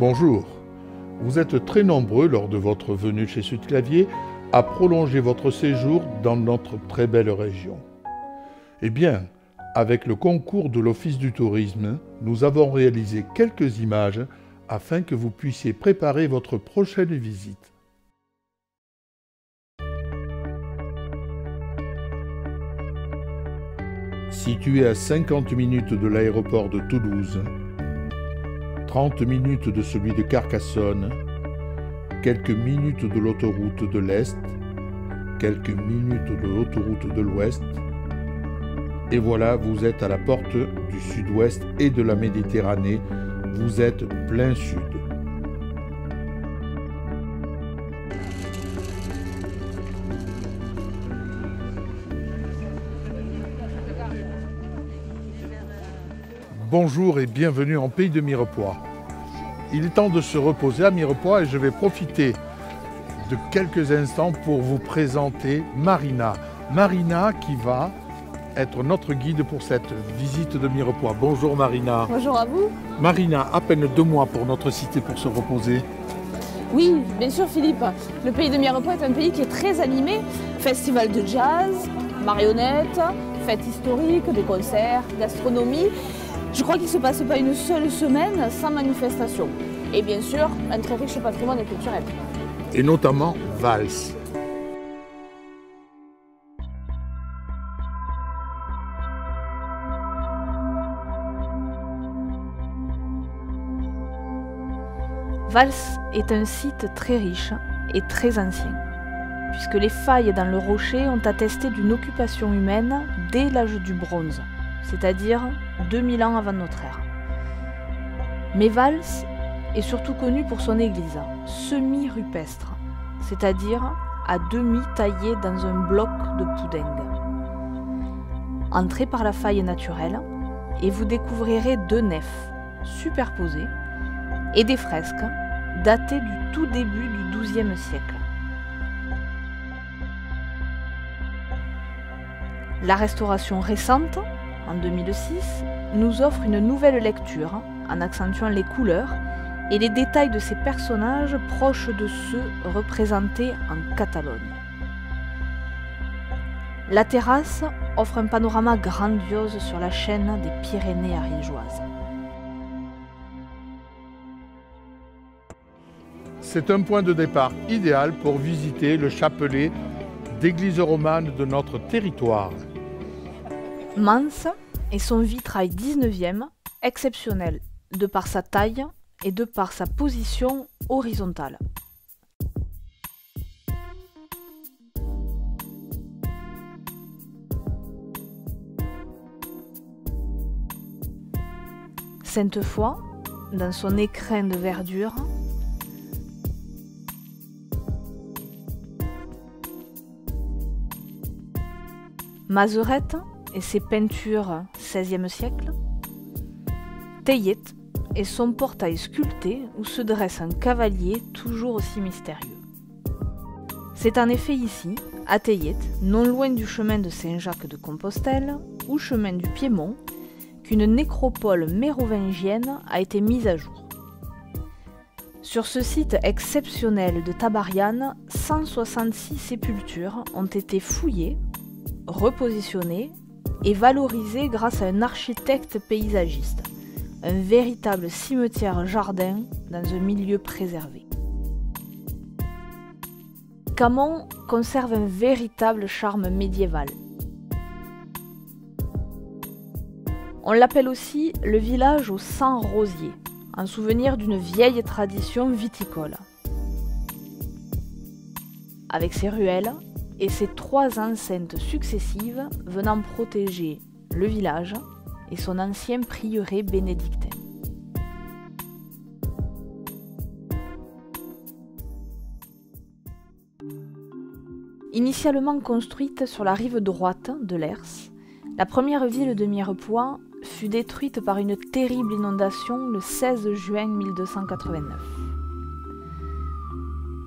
Bonjour, vous êtes très nombreux lors de votre venue chez Sud Clavier à prolonger votre séjour dans notre très belle région. Eh bien, avec le concours de l'Office du tourisme, nous avons réalisé quelques images afin que vous puissiez préparer votre prochaine visite. Situé à 50 minutes de l'aéroport de Toulouse, 30 minutes de celui de Carcassonne, quelques minutes de l'autoroute de l'Est, quelques minutes de l'autoroute de l'Ouest, et voilà, vous êtes à la porte du Sud-Ouest et de la Méditerranée, vous êtes plein Sud. Bonjour et bienvenue en pays de Mirepoix. Il est temps de se reposer à Mirepoix et je vais profiter de quelques instants pour vous présenter Marina. Marina qui va être notre guide pour cette visite de Mirepoix. Bonjour Marina. Bonjour à vous. Marina, à peine 2 mois pour notre cité pour se reposer. Oui, bien sûr Philippe. Le pays de Mirepoix est un pays qui est très animé. Festival de jazz, marionnettes, fêtes historiques, des concerts, gastronomie. Je crois qu'il ne se passe pas une seule semaine sans manifestation. Et bien sûr, un très riche patrimoine culturel. Et notamment Valls. Valls est un site très riche et très ancien, puisque les failles dans le rocher ont attesté d'une occupation humaine dès l'âge du bronze, c'est-à-dire 2000 ans avant notre ère. Mais Valls est surtout connu pour son église, semi-rupestre, c'est-à-dire à demi taillée dans un bloc de poudingue. Entrez par la faille naturelle et vous découvrirez 2 nefs superposées et des fresques datées du tout début du XIIe siècle. La restauration récente, en 2006, nous offre une nouvelle lecture en accentuant les couleurs et les détails de ces personnages proches de ceux représentés en Catalogne. La terrasse offre un panorama grandiose sur la chaîne des Pyrénées ariégeoises. C'est un point de départ idéal pour visiter le chapelet d'églises romanes de notre territoire. Mans et son vitrail 19e, exceptionnel de par sa taille et de par sa position horizontale. Sainte-Foy, dans son écrin de verdure, Mazerette et ses peintures XVIe siècle, Teillet et son portail sculpté où se dresse un cavalier toujours aussi mystérieux. C'est en effet ici, à Teillet, non loin du chemin de Saint-Jacques de Compostelle ou chemin du Piémont, qu'une nécropole mérovingienne a été mise à jour. Sur ce site exceptionnel de Tabariane, 166 sépultures ont été fouillées, repositionnées et valorisées grâce à un architecte paysagiste, un véritable cimetière-jardin dans un milieu préservé. Camon conserve un véritable charme médiéval. On l'appelle aussi le village aux 100 rosiers, en souvenir d'une vieille tradition viticole. Avec ses ruelles et ses 3 enceintes successives venant protéger le village et son ancien prieuré bénédictin. Initialement construite sur la rive droite de l'Hers, la première ville de Mirepoix fut détruite par une terrible inondation le 16 juin 1289.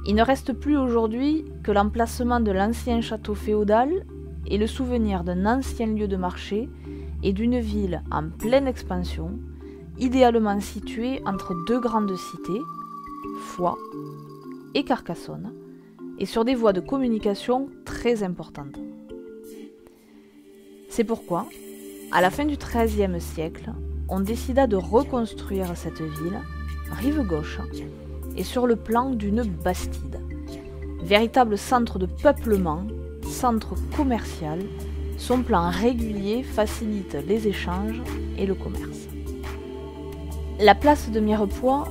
Il ne reste plus aujourd'hui que l'emplacement de l'ancien château féodal et le souvenir d'un ancien lieu de marché et d'une ville en pleine expansion idéalement situé entre deux grandes cités, Foix et Carcassonne, et sur des voies de communication très importantes. C'est pourquoi, à la fin du XIIIe siècle, on décida de reconstruire cette ville, rive gauche, et sur le plan d'une bastide. Véritable centre de peuplement, centre commercial, son plan régulier facilite les échanges et le commerce. La place de Mirepoix,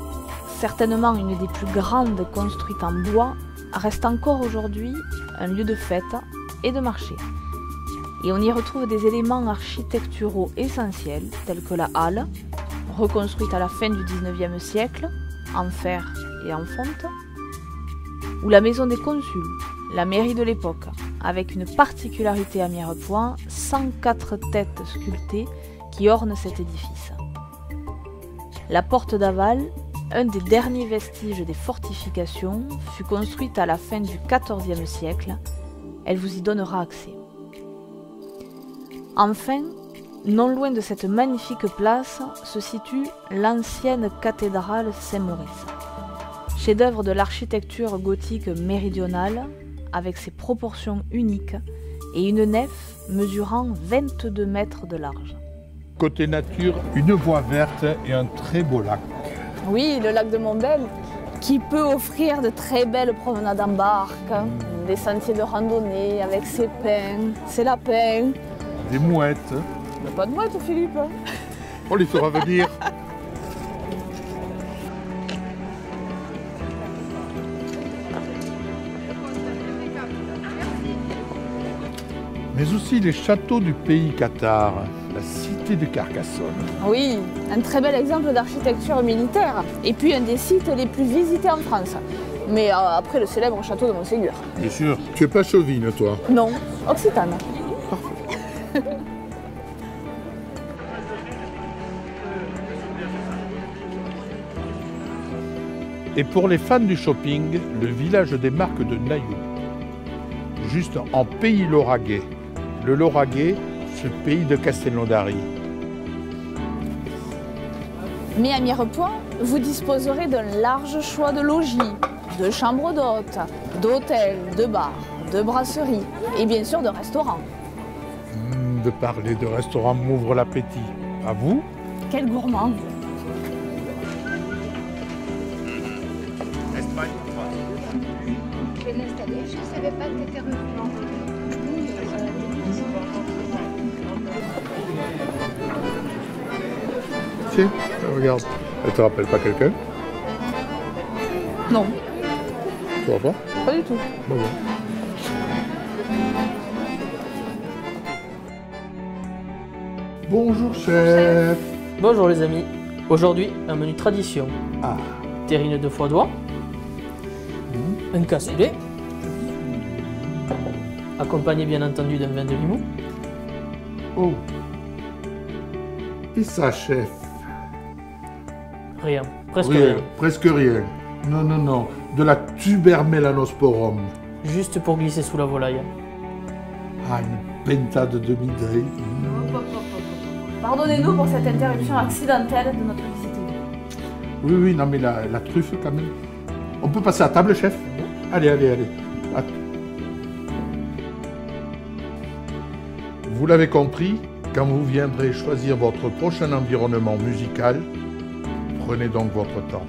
certainement une des plus grandes construites en bois, reste encore aujourd'hui un lieu de fête et de marché. Et on y retrouve des éléments architecturaux essentiels tels que la halle, reconstruite à la fin du XIXe siècle, en fer et en fonte, ou la maison des consuls, la mairie de l'époque, avec une particularité à Mirepoix, 104 têtes sculptées qui ornent cet édifice. La porte d'Aval, un des derniers vestiges des fortifications, fut construite à la fin du XIVe siècle. Elle vous y donnera accès. Enfin, non loin de cette magnifique place se situe l'ancienne cathédrale Saint-Maurice, chef-d'œuvre de l'architecture gothique méridionale, avec ses proportions uniques et une nef mesurant 22 mètres de large. Côté nature, une voie verte et un très beau lac. Oui, le lac de Montbel, qui peut offrir de très belles promenades en barque, des sentiers de randonnée avec ses pins, ses lapins. Des mouettes. Il n'y a pas de mouettes, Philippe. On les fera venir. Mais aussi les châteaux du pays cathare, la cité de Carcassonne. Oui, un très bel exemple d'architecture militaire. Et puis un des sites les plus visités en France. Mais après le célèbre château de Montségur. Bien sûr. Tu es pas chauvine, toi? Non, occitane. Et pour les fans du shopping, le village des marques de Nailloux. Juste en pays lauragais. Le Lauragais, ce pays de Castelnaudary. Mais à Mirepoix, vous disposerez d'un large choix de logis, de chambres d'hôtes, d'hôtels, de bars, de brasseries et bien sûr de restaurants. De parler de restaurant m'ouvre l'appétit. À vous? Quel gourmand! Je vais l'installer, je ne savais pas que tu étais revenu. Tiens, regarde. Elle te rappelle pas quelqu'un? Non, Tu vois pas? pas du tout. Bah bon. Bonjour chef. Bonjour les amis, aujourd'hui un menu tradition. Ah. Terrine de foie d'oie, un cassoulet, accompagné bien entendu d'un vin de Limoux. Oh. Et ça chef? Rien, presque Rien, rien. presque rien. Non, non, non. De la tubermélanosporum. Juste pour glisser sous la volaille. Ah, une pentade de demi-deuil. Pardonnez-nous pour cette interruption accidentelle de notre visite. Oui, oui, non, mais la truffe quand même. On peut passer à table, chef? Allez, allez, allez. À- Vous l'avez compris, quand vous viendrez choisir votre prochain environnement musical, prenez donc votre temps.